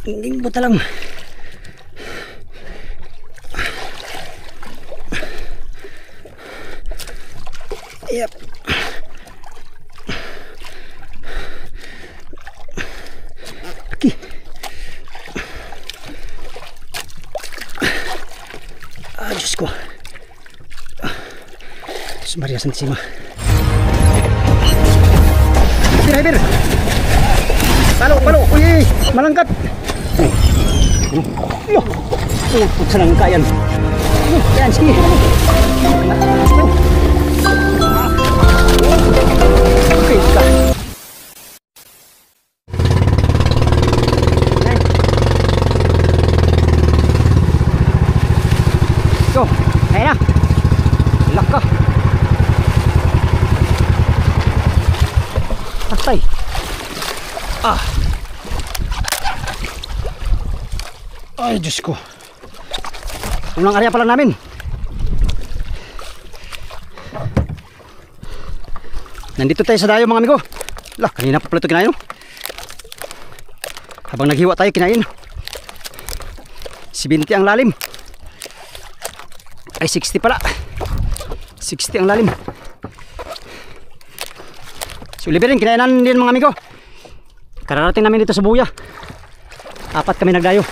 Hindi buta lang. Yep. Okay. Diyos ko. Diyos Maria Santísima. Driver! Palo! Uy! Malangkat! Saan ang kayan? Yan, sige! Okay, ka. Go! Ayan na! Lock ka! Patay! Ay, Diyos ko! Unang area pa lang namin. Nandito tayo sa dayo mga amigo. Kanina pa pala ito kinain, no? Habang naghiwa tayo kinain. 70 ang lalim. Ay 60 pala. 60 ang lalim. Si Oliver kinainan din mga amigo. Kararating namin dito sa Buya. 4 kami nagdayo.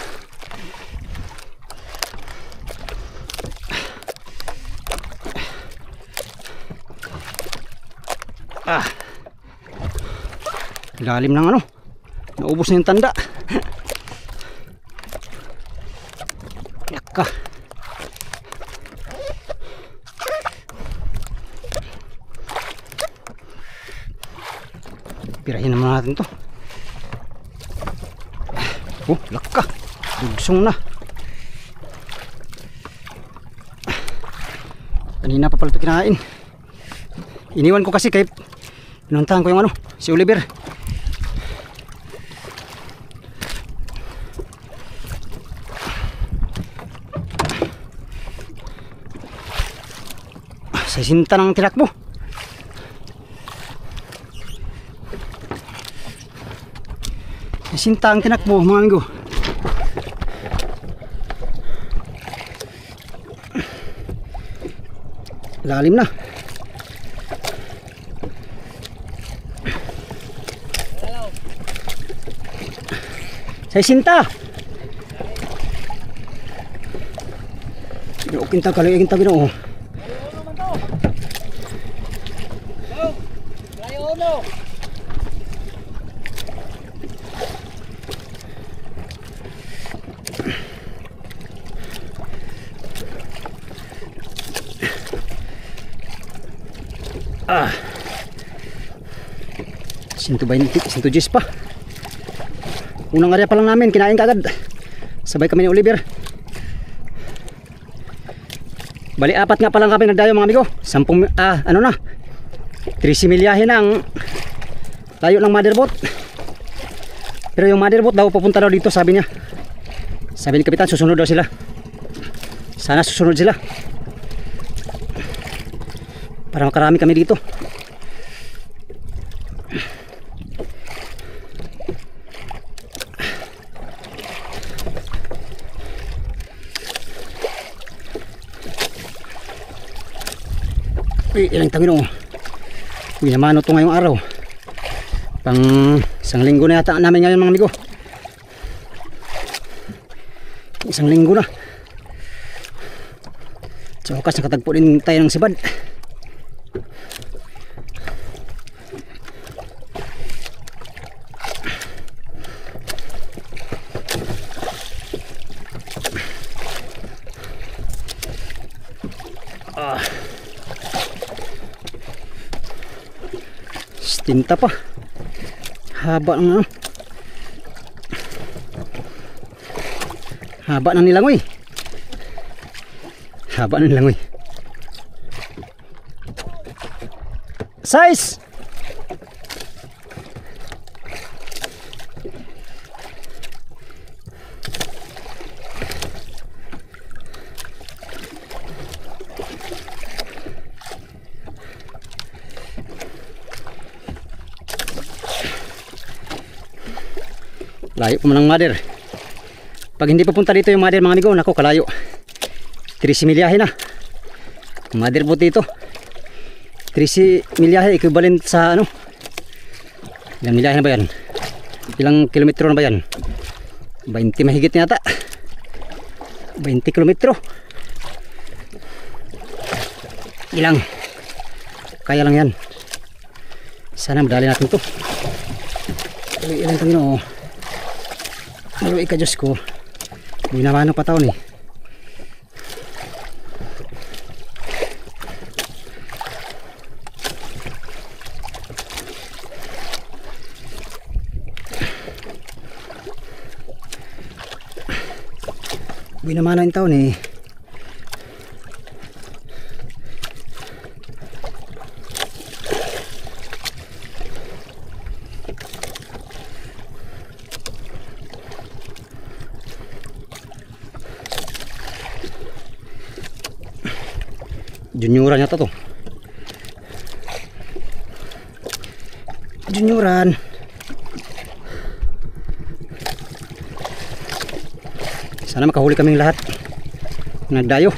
Lalim ng ano. Naubos na yung tanda. Yaka. Pirahin naman natin to. Laka. Dugsong na. Kanina pa pala ito kinain. Iniwan ko kasi kay pinuntahan ko yung ano, si Oliver. Sa sinta ng tinakbo. Sa sinta ang tinakbo mga amigo. Lalim na. Sa sinta. Kinta kali kinta bino. Ah. 120, 110 pa. Unang area pa lang namin, kinain kagad. Sabay kami ni Oliver. Bali 4 nga pa lang kami nagdayo mga amigo. 10 ano na. 13 milyahe na ang layo ng motherboat. Pero yung motherboat daw pupunta daw dito, sabi niya. Sabi ni Kapitan, susunod daw sila. Sana susunod sila. Para makarami kami dito. Ilang tabi nung binamano ito ngayong araw. Pang 1 linggo na yata namin ngayon mga amigo. 1 linggo na. Sa wakas nakatagpo din tayo ng sibad. Tinta pa. Haba ng ano. Haba ng nilangoy. Haba ng nilangoy. Size. Layo pa man ang mother. Pag hindi papunta dito yung mother mga amigo, nako kalayo. 13 milyahe na. Mother boat dito. 13 milyahe equivalent sa ano? Ilang milyahe na ba yan? Ilang kilometro na ba yan? 20 mahigit na yata. 20 kilometro. Ilang? Kaya lang yan. Sana madali natin to. Ilang ito no. Maluwi ka Diyos ko. Binamano pa taon eh. Binamano yung taon eh. Junioran yata to. Junioran. Sana makahuli kaming lahat. Nagdayo.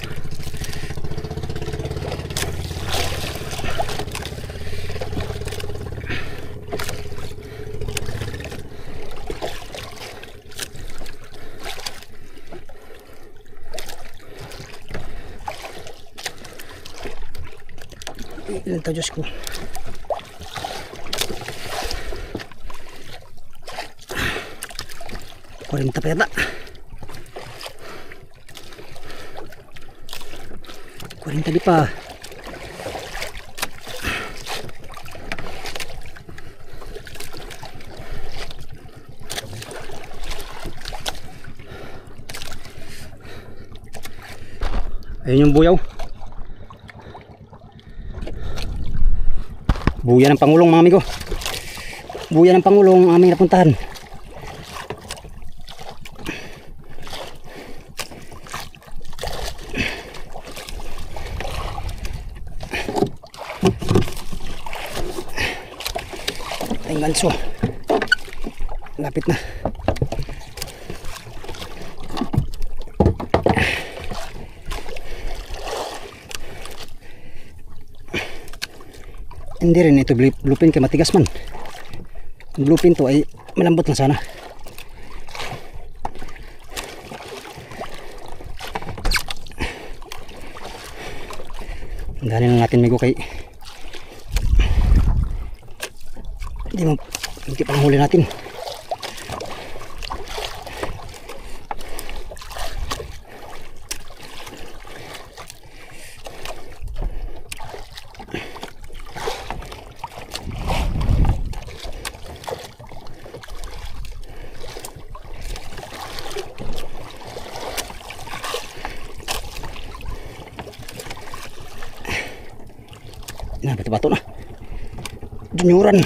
Ilan to Diyos ko. Kurinta pa yata. 40 di pa. Ayun yung buyaw. Buya ng Pangulong mga amigo. Buya ng Pangulong ang aming napuntahan. Ay ganso. Lapit na. Hindi rin ito bluepin kay matigas man. Ang bluepin to ay malambot lang sana. Dali na natin migo kay hindi pa huli natin. Nah, bato-bato na. Junioran.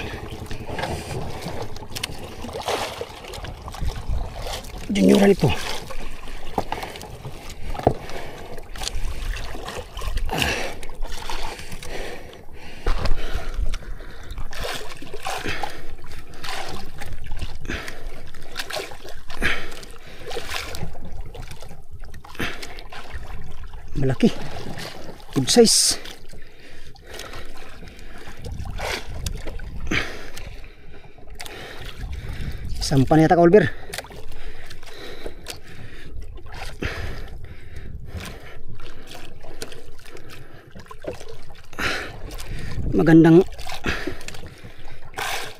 Junioran ito. Malaki. Good size. Sampan yata ka-Oliver. Magandang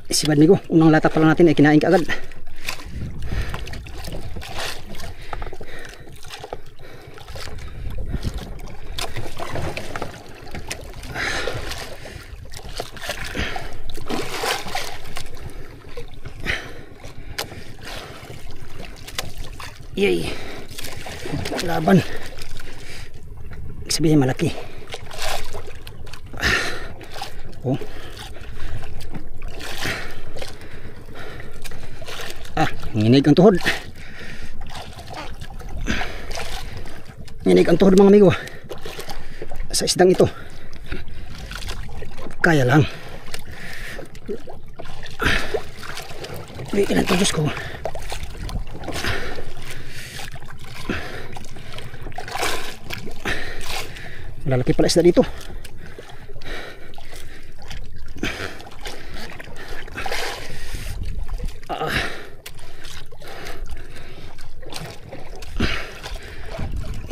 isibad ni ko. Unang latak pa lang natin ay kinain ka agad. Yay. Laban. Sabihin malaki. Oh. Nginig ang tuhod. Nginig ang tuhod mga amigo. Sa isdang ito. Kaya lang. Uy, ilan to Diyos ko. Lalaki pala isda dito.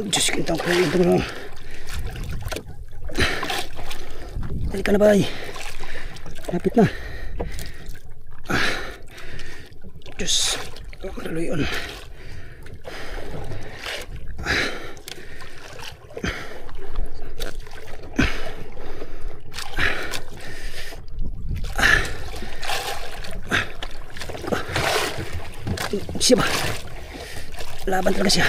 Diyos kintang ko ito mo. Halika na bay. Lapit na. Diyos. Maraloy yun. Siya ba? Laban talaga siya.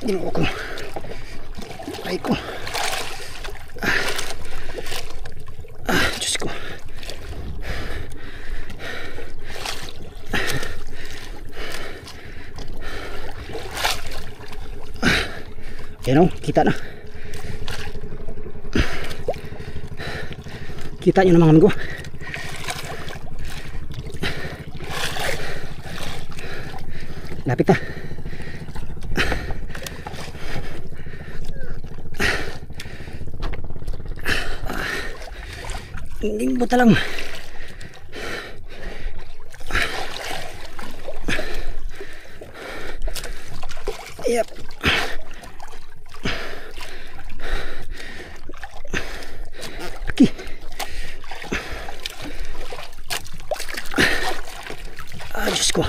Ginoo ko. Ay ko. Diyos ko. Ayan o, kita na. Kita nyo na mga amigo. Lapit na. Hindi buta lang. Yep. Okay. Diyos ko.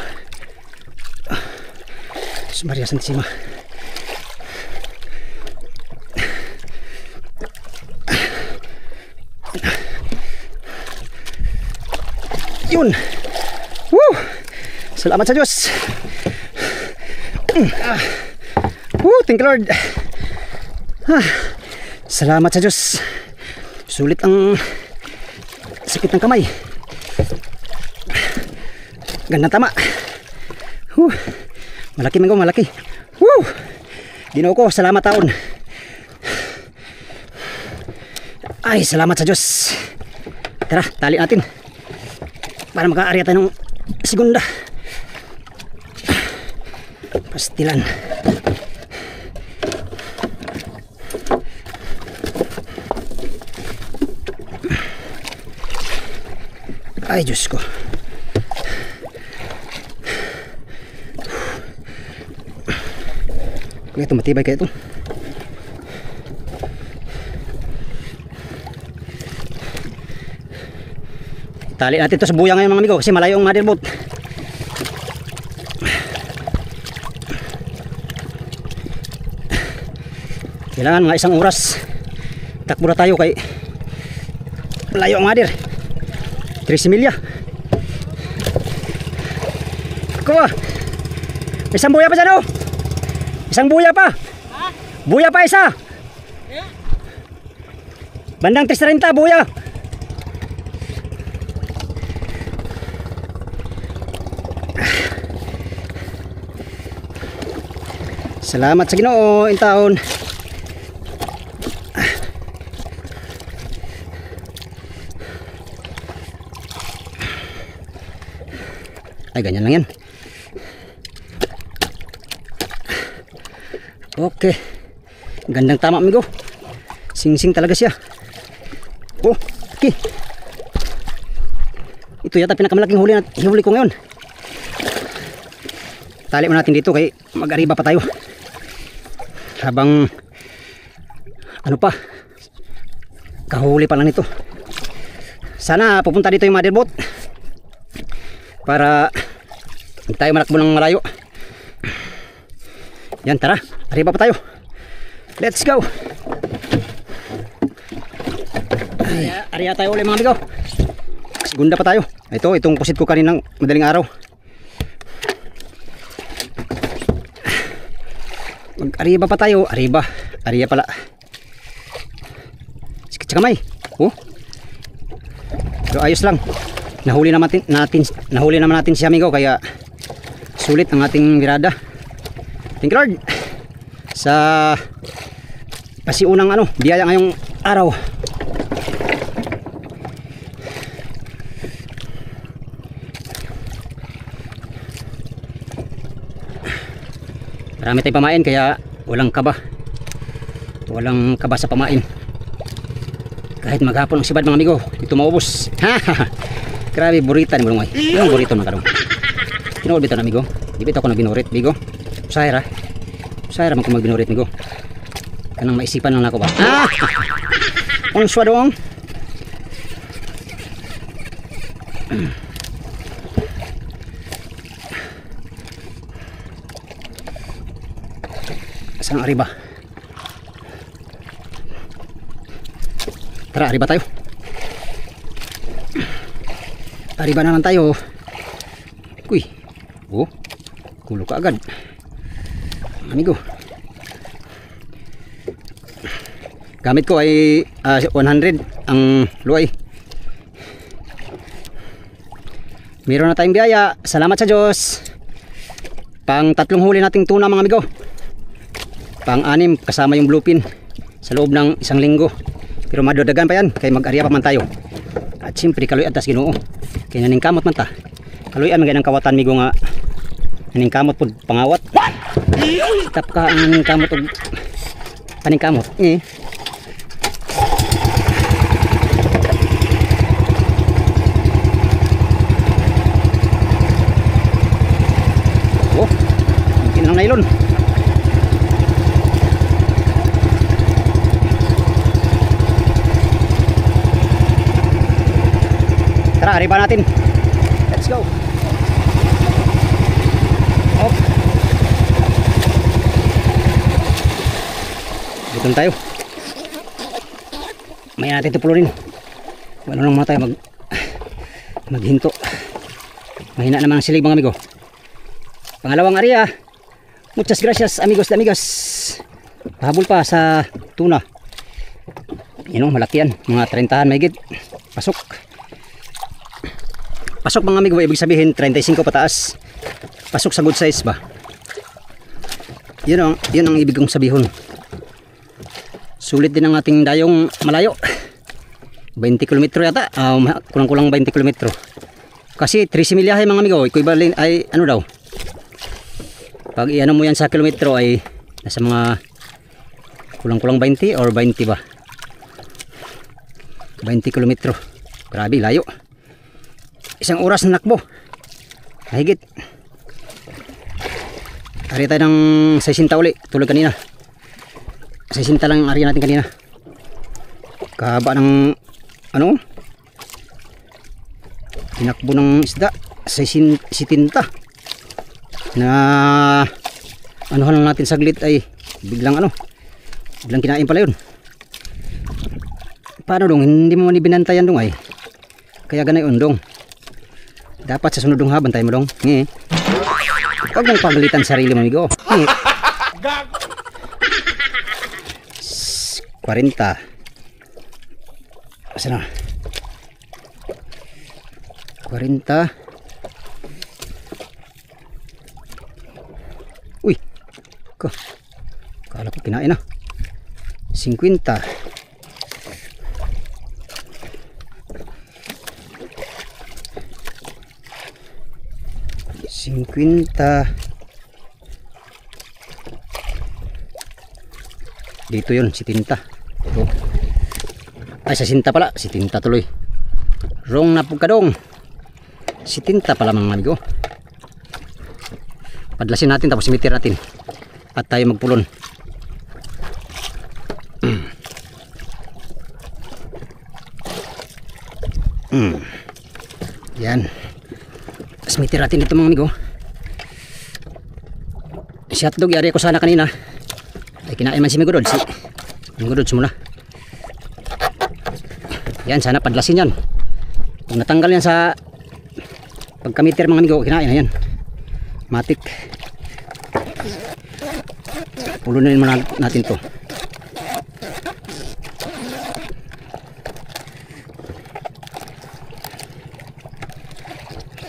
Diyos Maria Santísima. Yun. Woo! Salamat sa Diyos. Thank you Lord. Salamat sa Diyos. Sulit ang sakit ng kamay. Ganda tama. Malaki manggo, malaki. Ginoo ko, salamat taon. Ay, salamat sa Diyos. Tara, tali natin para makaarya tayo ng segunda. Pastilan. Ay, Diyos ko. Kaya ito, matibay kaya ito. Tali natin ito sa buya ngayon mga amigo kasi malayo ang mother boat. Kailangan mga 1 oras takbo na tayo kay malayo ang mother. 13 milya. Kuha. Isang buya pa dyan oh. Isang buya pa. Ha? Buya pa isa. Bandang 330 buya. Salamat sa Ginoo in taon. Ay, ganyan lang yan. Okay. Gandang tama amigo. Sing-sing talaga siya. Oh, okay. Ito yata pinakamalaking huli ko ngayon. Tali mo natin dito kay mag-ariba pa tayo. Habang ano pa, kahuli pa lang nito. Sana pupunta dito yung mother boat para hindi tayo malakbo ng malayo. Yan, tara, ariba pa tayo. Let's go. Ay, ariya tayo ulit mga amigo. Segunda pa tayo. Ito, itong pusit ko kaninang madaling araw. Mag-ariba pa tayo. Ariba. Ariya pala. Sikit sa kamay. Oh. Pero ayos lang. Nahuli naman natin si amigo kaya sulit ang ating birada. Thank you Lord sa pasiunang biyaya ngayong araw. Marami tayong pamain kaya walang kaba. Walang kaba sa pamain. Kahit maghapon ang sibad mga amigo, ito maubos. Grabe, burita ni Bulungoy. Yung burito ng karong. Tinuod bito na amigo. Di bito ako nagbinurit, amigo. Usahira. Usahira man ko magbinurit, amigo. Kanang maisipan lang ako ba? Ang swadong. Saan arriba? Tara, arriba tayo. Arriba naman tayo. Uy. Oh. Kulo ka agad. Amigo. Gamit ko ay 100 ang luay. Meron na tayong biyaya. Salamat sa Diyos. Pang 3 huli nating tuna mga amigo. Pang 6 kasama yung bluefin sa loob ng 1 linggo. Pero madadagan pa yan kaya mag-arya pa man tayo. At siyempre kaluy atas Ginoo. Kaya naning kamot man ta. Kaluy man ganang kawatan migo nga. Naning kamot pud pangawat. Tap ka ang naning kamot og paning kamot. Oh. Kinang nylon. Tara, arriba natin. Let's go. Hop. Dito tayo. May natin ito pulunin. Wala nang mga tayo maghinto. Mahina naman ang silig mga amigo. Pangalawang area. Muchas gracias amigos de amigas. Pahabol pa sa tuna. Yun o, malaki yan. Mga 30 mahigit. Pasok. Pasok mga amigo, ibig sabihin 35 pataas. Pasok sa good size ba? Yun ang ibig kong sabihin. Sulit din ang ating dayong malayo. 20 km yata. Kulang-kulang 20 km. Kasi 13 milyahe mga amigo, equivalent ay ano daw? Pag iano mo yan sa kilometro ay nasa mga kulang-kulang 20 or 20 ba? 20 km. Grabe, layo. 1 oras na nakbo. Mahigit. Ari tayo ng 60 uli. Tulad kanina. 60 lang ang area natin kanina. Kahaba ng ano? Tinakbo ng isda. 70. Na anuhan lang natin saglit ay biglang ano. Biglang kinain pala yun. Paano dong? Hindi mo binantayan dong ay. Kaya ganay undong. Dapat sa sunod dong ha, bantay mo dong. Huwag mong pagalitan sarili mo, amigo. 40. Asa na? 40. Uy. Kala ko kinain na. 50. 50. Dito yun, si Tinta. Ito. Ay, sa Sinta pala. Si Tinta tuloy. Wrong na po kadong. Si Tinta pala mga amigo. Padlasin natin tapos imitir natin. At tayo magpulon. Yan. Smitir natin dito mga amigo. Si hotdog yari ko sana kanina ay kinain man si Migudod. Si Migudod muna. Yan, sana padlasin yan. Kung natanggal yan sa pagkamitir mga amigo, kinain na yan. Matik. Pulunin muna natin to.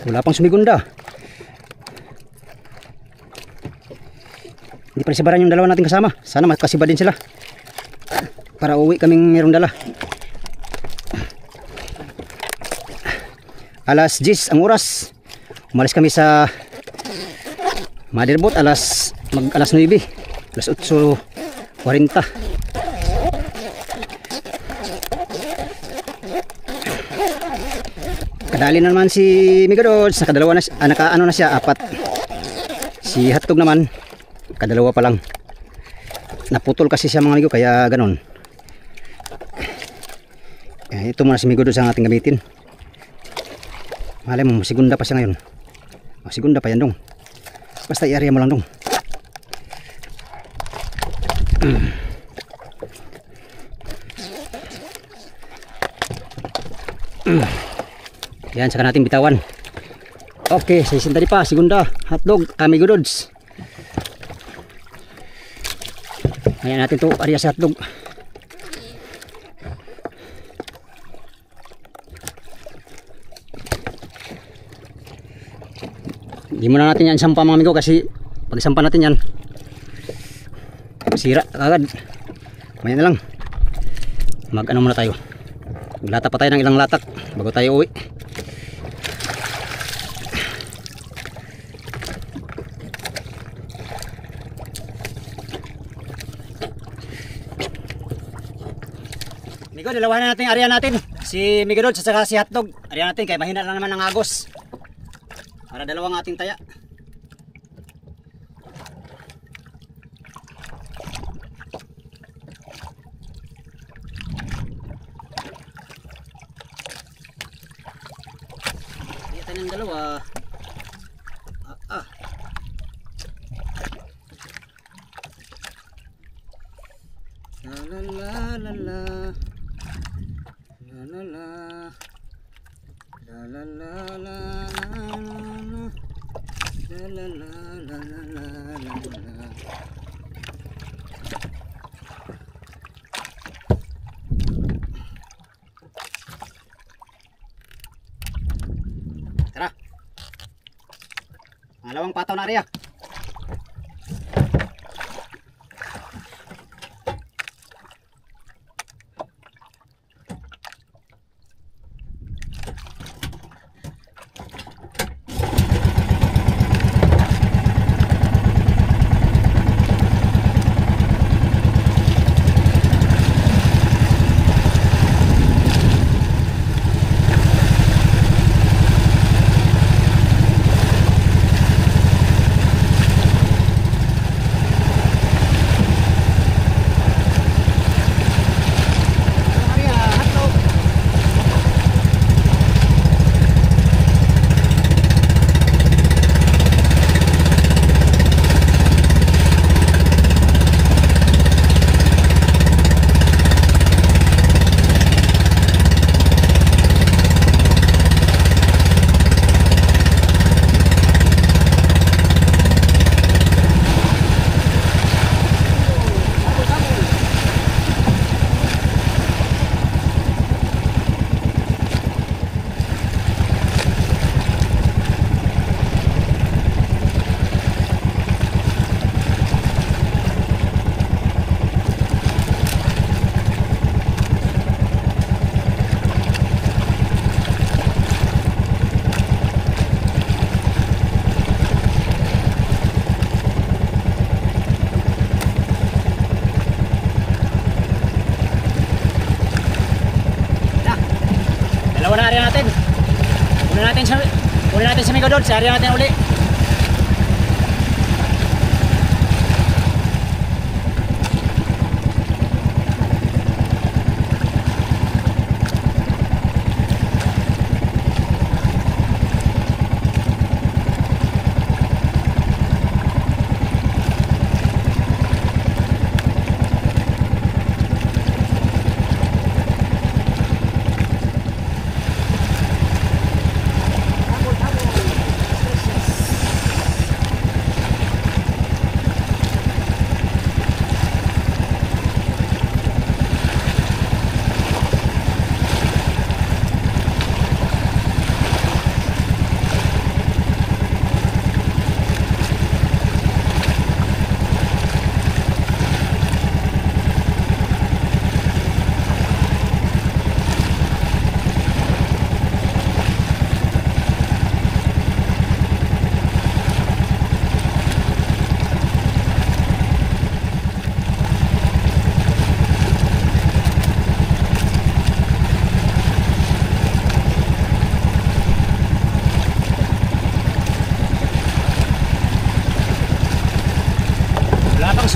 Wala pang sumigunda. Hindi pa sibaran yung dalawa natin kasama. Sana makasiba din sila. Para uwi kaming mayroong dala. Alas 10 ang oras. Umalis kami sa Motherboat alas mag alas 9, alas 8:40. Kadali na naman si Migadods, nakadalawa na, naka-ano na siya, 4. Si Hotdog naman, kadalawa pa lang. Naputol kasi siya mga amigo, kaya ganon. Ito muna si Migadods ang ating gamitin. Malay mo, segunda pa siya ngayon. Segunda pa yan dong. Basta i-area mo lang dong. Yan, saka natin bitawan. Okay, sisintali pa, segunda, Hotdog, Migadods. Ayan natin to, area sa Hotdog. Hindi muna natin yan sampa mga amigo, kasi pag sampa natin yan masira agad. Maya na lang, mag ano muna tayo, maglata pa tayo ng ilang latak bago tayo uwi. Migo, dalawahan na natin yung area natin, si Migadods at saka si Hotdog. Area natin kaya mahina lang naman ang agos, para dalawang ating taya. Ito ng dalawa. La la la la la. La la la. La la la la la. La la la la la la. Tara. Pangalawang pataw na area. Dalawa na area natin. Una natin sa Migadods, sa area natin uli.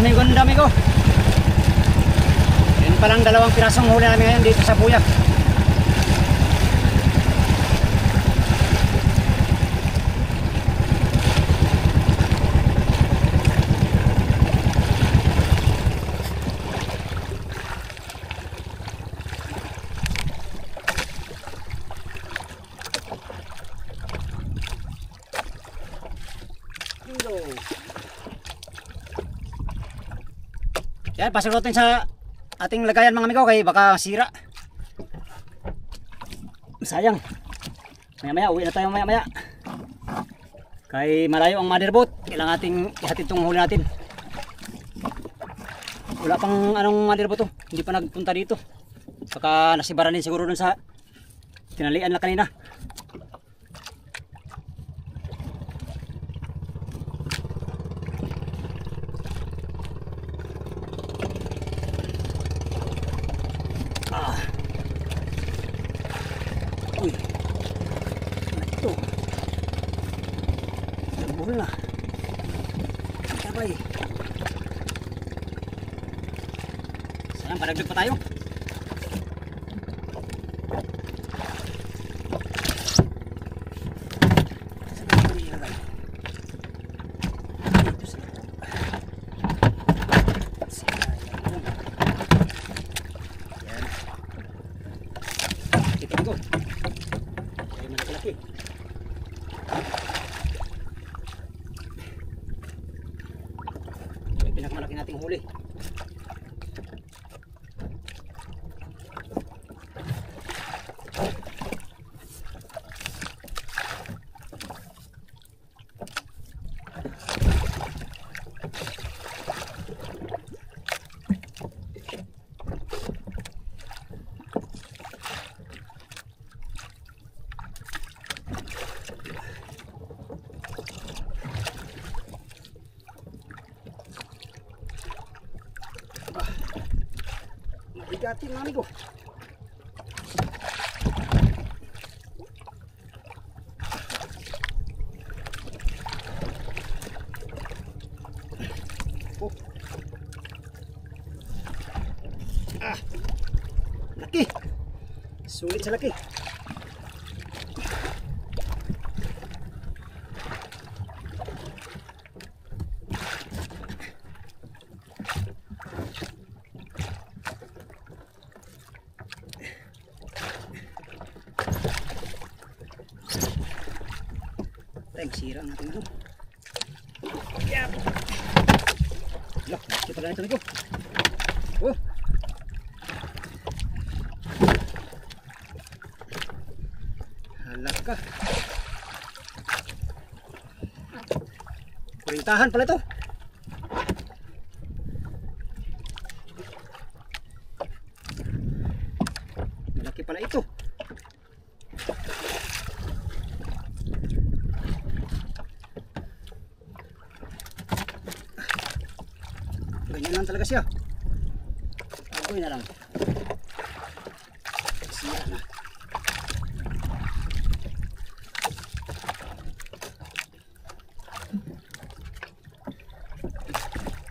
Segunda amigo. Yun palang dalawang pirasong huli namin ngayon dito sa buya. Yan, pasulotin sa ating lagayan mga amigo kay baka sira. Sayang. Maya-maya, uwi na tayo maya-maya. Kay malayo ang motherboard, kailangan ating ihatid itong huli natin. Wala pang anong motherboard to, hindi pa nagpunta dito. Baka nasibaran din siguro dun sa tinalian na kanina. Uy, ito nagbuhol na sabay. Sayang, padagdag pa tayo. Ito ko ay malaki-laki. Ito yung pinakamalaki nating huli. Bigatin mga amigo. Oh. Laki. Sulit sa laki. Sira natin ito. Yap. Loh, kita pala ito. Oh. Halaka. Purintahan pala ito. Malaki pala ito. Ganyan lang talaga siya. Agoy na lang. Sira na.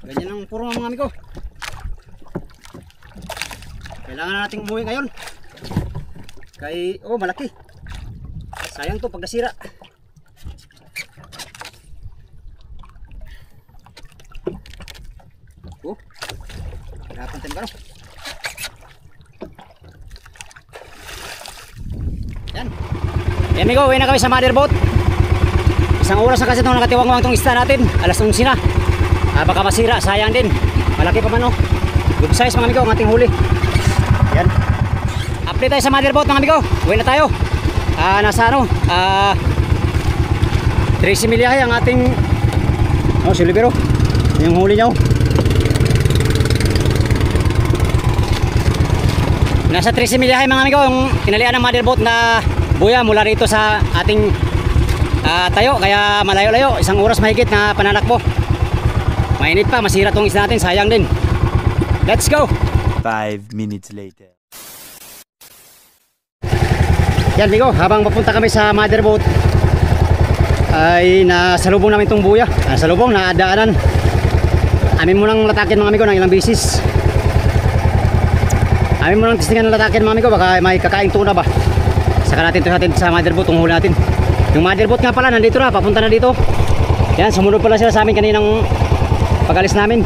Ganyan lang puro mga amigo. Kailangan na nating umuwi ngayon. Kay, oh malaki. Sayang to pag nasira. Oh, hirapan tayo magano. Yan. Yan amigo, uwi na kami sa motherboat. Isang oras na kasi itong nakatiwang-wang itong isda natin. Alas 11 na. Baka masira, sayang din. Malaki pa man oh. Good size mga amigo ang ating huli. Yan. Update tayo sa motherboat mga amigo. Uwi na tayo. Nasa ano? 13 milyahe ang ating silibero. Yung huli niya oh. Nasa 13 milyahe mga amigo yung tinalian ng motherboat na buya mula rito sa ating tayo, kaya malayo-layo, isang oras mahigit na pananakbo. Mainit pa, masira tong isda natin, sayang din. Let's go! 5 minutes later. Yan amigo, habang papunta kami sa motherboat ay nasalubong namin tong buya. Nasalubong, nadaanan. amin mo nang latakin mga amigo ng ilang bisis. Amin mo nang testingan ng latakin mga amigo, baka may kakaing tuna ba. Saka natin ito natin sa motherboard, kung huli natin. Yung motherboard nga pala nandito na, papunta na dito. Yan, sumunod pala sila sa amin kaninang pag-alis namin.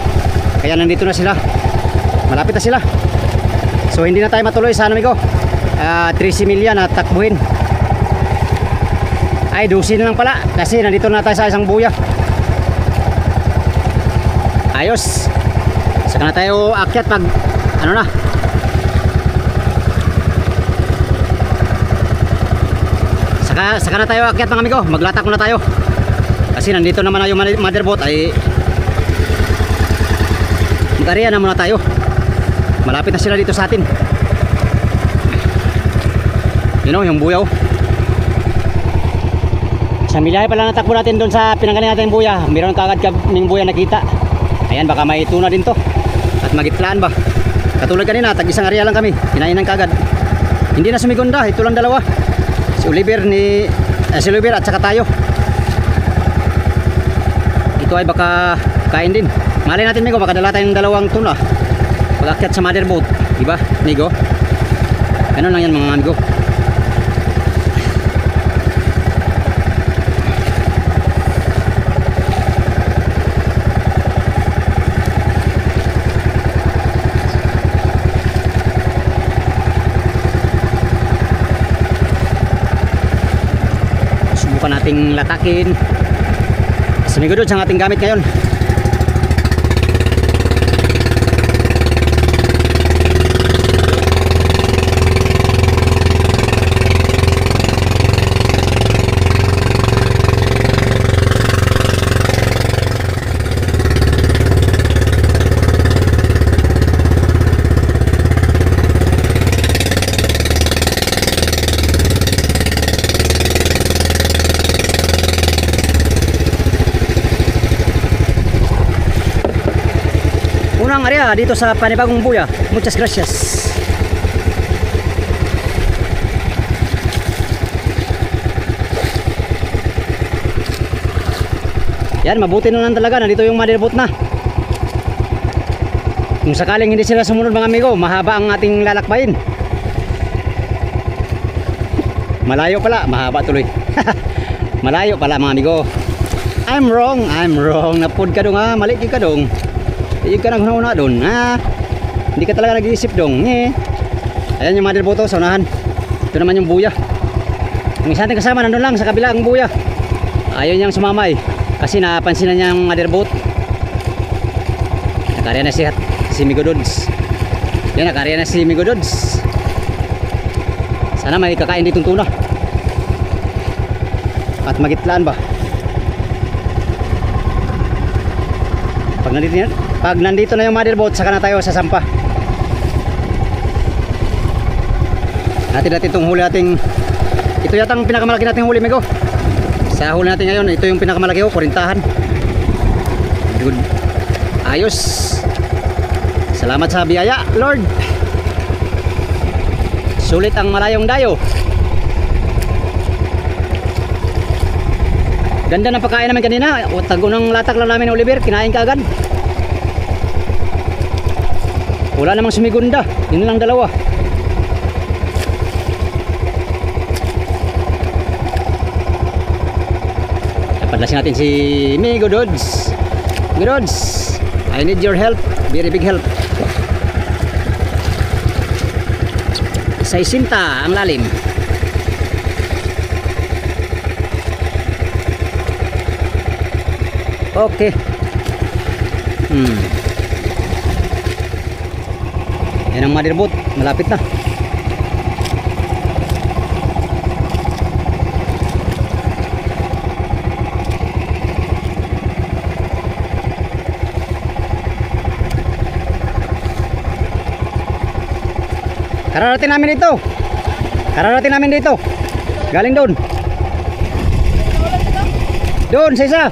Kaya nandito na sila. Malapit na sila. So hindi na tayo matuloy sa amigo. 13 milya na takbuhin. Ay 12 na lang pala, kasi nandito na tayo sa isang buya. Ayos. Saka na tayo akyat pag ano na. Saka na tayo akyat mga amigo. Maglatak muna tayo. Kasi nandito naman na yung motherboard ay mag-area na muna tayo. Malapit na sila dito sa atin. You know, yung buyaw. Sa milyahe pala natakbo natin doon sa pinanggaling natin yung buya. Meron kagad kaming buya nakita. Ayan, baka may tuna din to. At magitlaan ba. Katulad kanina, tag-isang area lang kami. Kinainan kagad. Hindi na sumigunda, ito lang dalawa. Si Oliver at saka tayo. Ito ay baka kain din. Malay natin Migo, baka dala tayong dalawang tuna pag-akyat sa motherboard. Diba Migo? Ganun lang yan mga amigo. Subukan nating latakin. Sumigo doon sa ating gamit ngayon. Unang area dito sa panibagong buya. Muchas gracias. Yan, mabuti na lang talaga. Nandito yung motherboard na. Kung sakaling hindi sila sumunod mga amigo, mahaba ang ating lalakbayin. Malayo pala, mahaba tuloy. Malayo pala mga amigo. I'm wrong. Napod ka dong ha. Mali ka dong. Yung ka naghuna doon, hindi ka talaga nag-iisip dong. Ayan yung motherboard to, sa unahan. Ito naman yung buya. Yung isa natin kasama, nandun lang sa kabila ang buya. Ayaw niyang sumamay kasi napansin na niya ang motherboard. Nakarya na si Migodods. Yan, nakarya na si Migodods. Sana may kakain ditong tuna. At magitlaan ba? Pag nandito na yung motherboard, saka na tayo sa sampa. Natin itong huli nating, ito yata ang pinakamalaki nating huli Migo. Sa huli natin ngayon, ito yung pinakamalaki ko, 40. Good. Ayos. Salamat sa biyaya Lord. Sulit ang malayong dayo. Ganda ng pagkain namin kanina. Tagunang latak lang namin ng Oliver, kinain ka agad. Wala namang sumigunda. Yun lang dalawa. Padlasin natin si Migodods. Migodods, I need your help. Very big help. Sa isinta ang lalim. Okay. Yan ang motherboard, malapit na. Kararating namin dito. Kararating namin dito. Galing doon. Doon sa isa.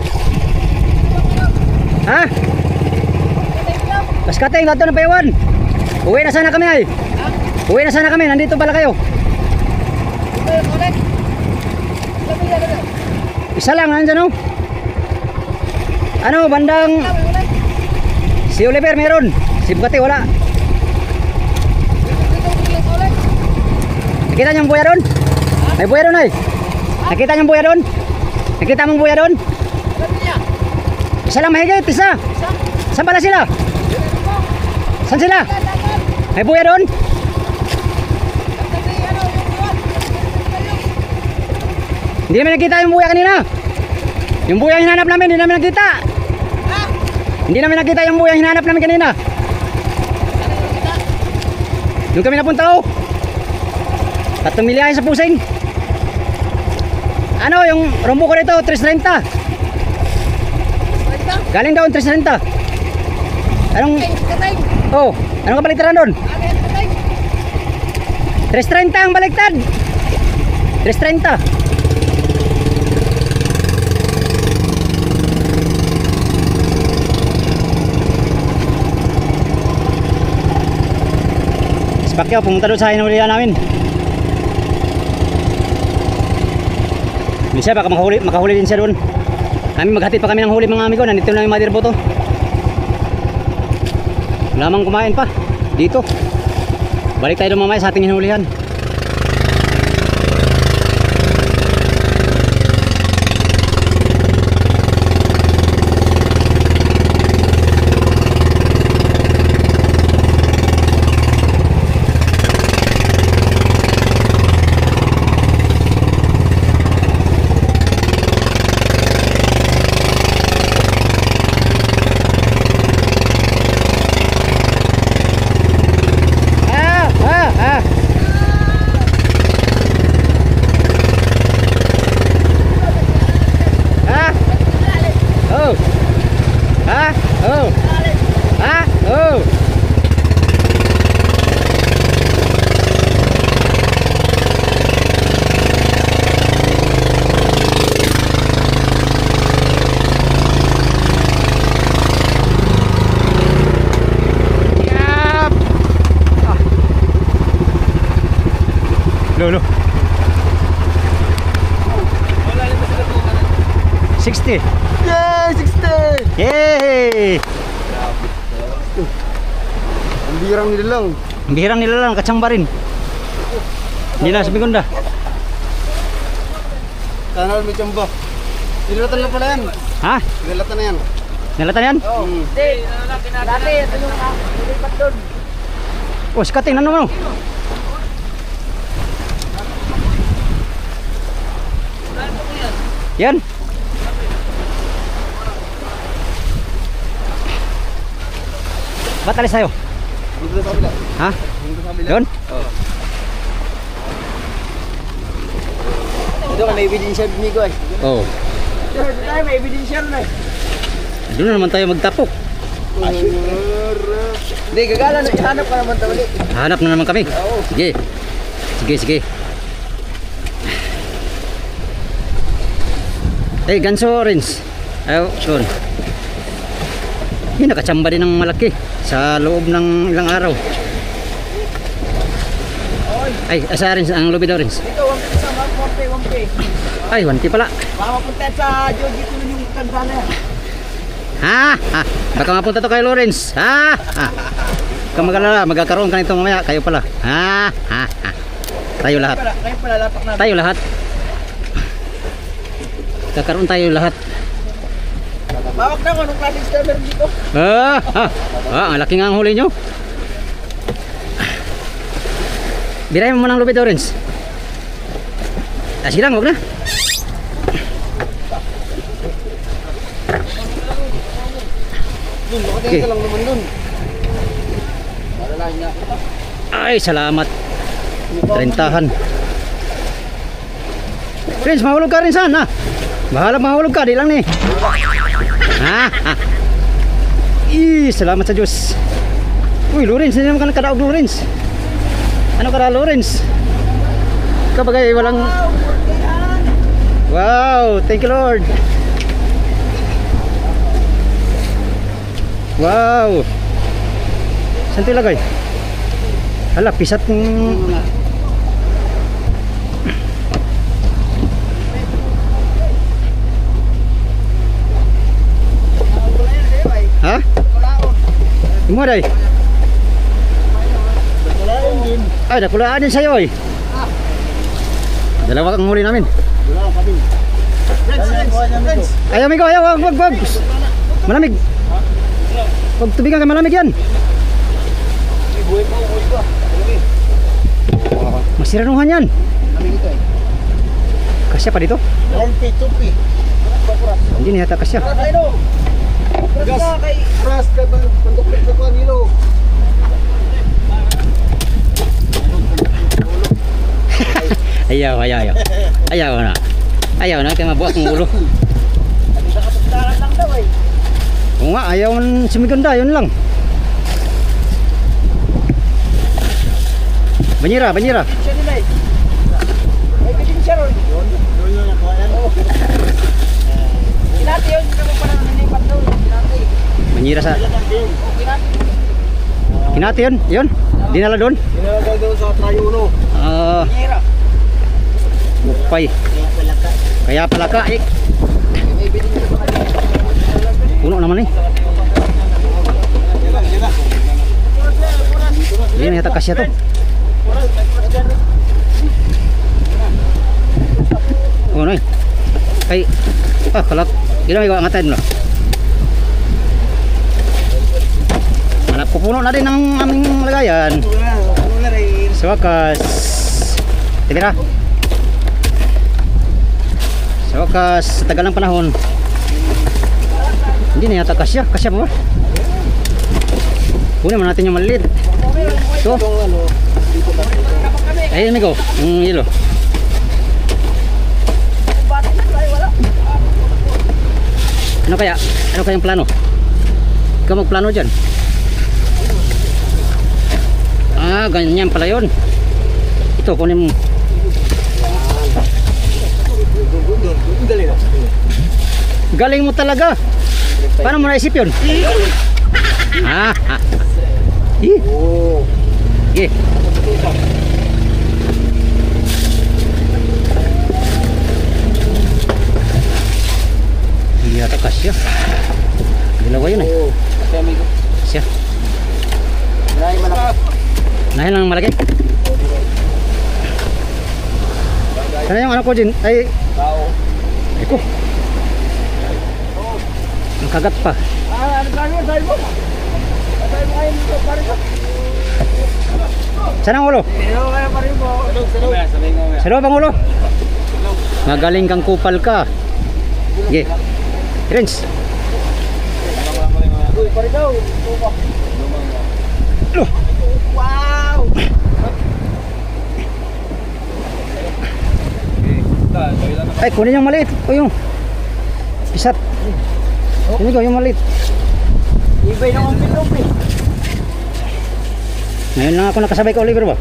Ha? Mas kating nato ng payawan. Uwi na sana kami ay. Uwi na sana kami. Nandito pala kayo. Isa lang nandyan oh. Ano bandang Si Oliver meron. Si Bugatti wala. Nakita niyo yung buya doon? May buya doon ay. Nakita niyo yung buya doon? Nakita mong buya doon? Isa lang mahigit, isa. Saan pala sila? Saan sila? May buya doon? Hindi namin nakita yung buya kanina. Yung buya hinanap namin, hindi namin nakita. Hindi namin nakita yung buya hinanap namin kanina. Doon kami napunta oh. 3 milyahe sa pusing. Ano yung rombo ko rito? 330. Galing daw 330. Anong? Oh, anong kabaliktaran doon? 330 ang baliktad. 330. Pacquiao, pumunta doon sa hinulihan namin. Minsan baka makahuli din siya doon. Maghatid pa kami ng huli mga amigo. Nandito na yung motherboard oh. Lamang kumain pa dito. Balik tayo doon mamaya sa ating hinulihan. Lolo 60. Yay! 60! Yay! Ang birang nila lang. Bihirang nila lang, katsamba rin. Hindi na sabi ko na. Kanal may tsamba. Nilatan na pala yan. Ha? Nilatan na yan. Nalatan yan? Oo. Hindi, dati ito yung nilipat doon. Oh, sikating, ano mo? Yan. Ba't alis tayo? Dito sa kabila. Ha? Dito sa kabila. Doon? Oo. Ito ka, may ebidensya Migo eh. Oo. Dito tayo, may ebidensya na eh. Doon na naman tayo magtapok. Hindi, gagala na, ihanap ka naman tawali. Hanap na naman kami. Sige. Sige, sige. Eh, ganso orange. Ayaw, yun. May nakatsamba din ng malaki sa loob ng ilang araw. Ay, sa orange, ang lubid orange. Dito, 1P kasama, 1P. Ay, 1P pala. Baka mapunta sa Jogi ko yung kanda na yan. Ha? Ha? Baka mapunta to kay Lawrence. Ha? Ha? Kung mag-alala, magkakaroon ka nito mamaya. Kayo pala. Ha? Ha? Ha? Tayo lahat. Kayo pala, lapak na. Tayo lahat. Kakaroon tayo lahat. Bawak na kung anong klaseng server dito. Ah, ah, ah, ang laki nga ang huli nyo. Birahin mo muna ang lubid orange. Ah, sige lang, huwag na. Dun, nakatingin ka lang naman dun. Malalahin niya. Ay, salamat. 30-han. Prince, mahulog ka rin saan, ha? Bahala mahulog ka, di lang ni. Ha? Ha? Salamat sa Diyos. Uy, Lawrence, hindi naman ka nakadaog, Lawrence. Ano ka na, Lawrence? Kabagay, walang... Wow, thank you, Lord. Wow. Saan ito ilagay? Hala, pisat ng... Ha? Imo day. Kalain din. Ay, nakulaan din sa'yo eh. Dalawa kang huli namin. Wala kami. Friends. Ayaw, amigo, ayaw, wag. Malamig. Huwag tubigan ka, malamig yan. Masiranuhan yan. Kami dito eh. Kasya pa dito? 22p. Hindi na yata kasya. Ayun. Gas. Ras ka ba? Pandukit sa kanilo. Ayaw na. Ayaw na, kaya mabuhat ng ulo. Nakapagdaran lang daw eh. Oo nga, ayaw man sumiganda, yun lang. Banyira. Siya nila eh. May bilin siya ron. Doon yung nakuha yan. Kinati yun. Hindi mo parang nilipat doon. Kinati. Banyira sa... Kinati. Kinati yun? Dinala doon? Kinalagay doon sa Trayuno. Kinira. Upay. Kaya pala ka eh. May bilin siya sa kanila. Puno naman eh. Hindi na yata kasya to. Ano eh? Ay, kalat. Gila may angatin no. Hanap ko puno na din ng aming lagayan. Sa wakas. Tibira. Sa wakas, sa tagal ng panahon. Hindi na yata kasya. Kasya pa ba? Kunin mo natin yung maliit. Ito. Ayun, amigo. Yung yelo. Ano kayang plano? Ikaw magplano dyan. Ah, ganyan pala yun. Ito, kunin mo. Galing mo talaga. Paano mo naisip yun? Okay. Hindi yata kasya. Dalawa yun eh. Kasi amigo. Kasya. Dahil malaki. Nahil lang malaki. Sana yung ano ko dyan ay... Tao. Eko. Ang kagat pa. Ano ka nyo? Dahil mo? Dahil mo kayo nito pa rin mo? Saan ang ulo? Pero kaya pa rin mo. Sa loob ang ulo? Magaling kang kupal ka. Sige. Friends. Uy, pa rin daw. Wow! Ay, kunin yung maliit. O yung pisat. Yun ko, yung maliit. Ibay na ang pilop eh. Ngayon lang ako nakasabay ka Oliver ba?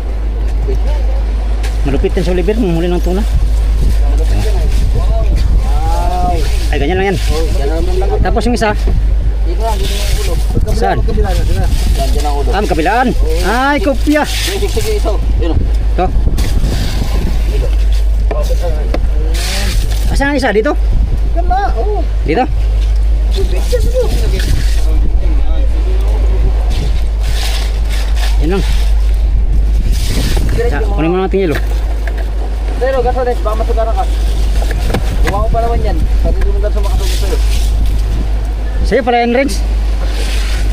Malupit din sa Oliver, manghuli ng tuna. Ay, ganyan lang yan. Tapos yung isa, Dito lang, dito yung ulo. saan? Diyan ang ulo. Kabilaan. Ay, kopya. Sige ito. Yun o. Ito. Asan ang isa? Dito? Ganda, oo. Dito? Yan lang. Ya, kunin mo natin yelo. Pero gato rin, baka masugaran ka. Buwa ko pa naman yan. Pati dumunggan sa makasugot sa'yo. Sa'yo pala yan, Renz.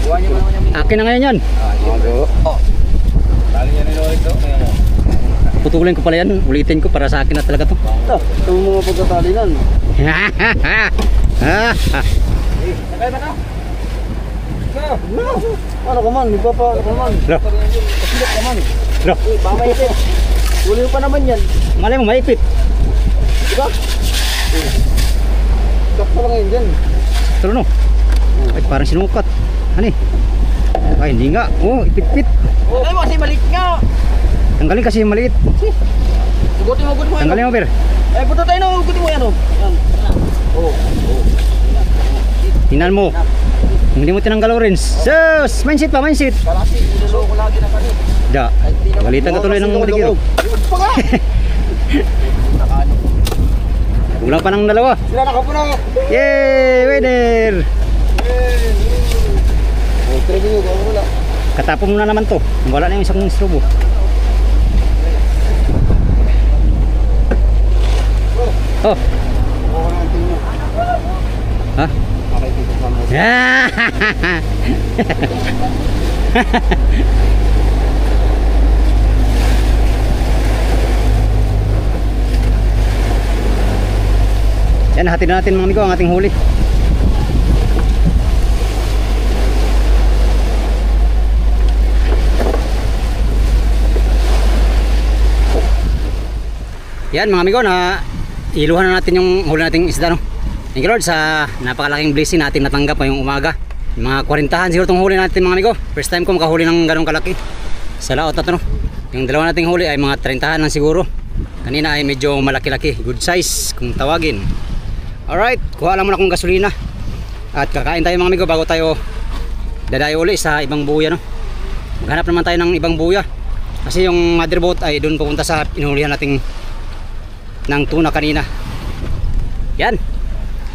Buwa niyo naman yung Akin na ngayon yan. Tali yan ni Lorik to. Putulin ko pala yan. Ulitin ko para sa akin na talaga to. Ito mga pagkatalinan. Sakay ba ka? No. Ano ka man? Ano ka man? Lo. Pasilip ka man. Lo. Uy, baka maipit. Huli mo pa naman yan. Malay mo, maipit. Diba? Sakto lang ngayon dyan. Pero no. Ay, parang sinukat. Ano eh? Ay, hindi nga. Oh, ipit-pit. Ay mo kasi maliit nga. Tanggalin kasi yung maliit. Sugutin mo. Tanggalin mo, Ber. Eh, puto tayo na. Hugutin mo yan o. Yan. Oh. Tingnan mo. Hindi mo tinanggalaw rin. Sus! Mindset pa, mindset. Kalasi, inulo ko lagi na kanil. Da. Balitan ka tuloy ng maligiro. Pa nga. Kulang pa ng dalawa. Sila nakapuno. Yay! Winner! Okay. Tribing ko, wala. Katapon mo na naman to. Wala na yung isang strobo. Oh. Oo na ang tingin. Ha? Makikita sa mo. Yan, hatid na natin mga amigo ang ating huli. Yan mga amigo, na iluhan na natin yung huli nating isda, no? Thank you Lord sa napakalaking blessing natin natanggap ngayong umaga. Yung mga 40 siguro itong huli natin mga amigo. First time ko makahuli ng ganong kalaki sa laot na to, no? Yung dalawa nating huli ay mga 30 lang siguro. Kanina ay medyo malaki-laki, good size kung tawagin. Alright, kuha lang muna akong gasolina at kakain tayo mga amigo bago tayo dadayo uli sa ibang buya, no? Maghanap naman tayo ng ibang buya kasi yung mother boat ay doon pupunta sa inuhulihan nating ng tuna kanina. Yan,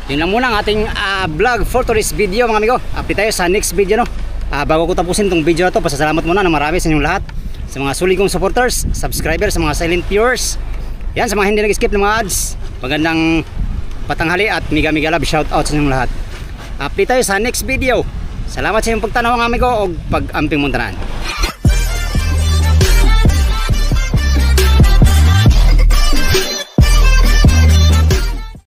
yun lang muna ang ating vlog for today's video mga amigo. Update tayo sa next video, no? Bago ko tapusin tong video na to, pasasalamat muna na marami sa inyong lahat, sa mga sulit kong supporters, subscribers, sa mga silent viewers. Yan, sa mga hindi nag-skip ng mga ads, magandang patanghali at mega love, shout out sa inyong lahat. Update tayo sa next video. Salamat sa inyong pagtanaw mga amigo o pag-amping muntanan.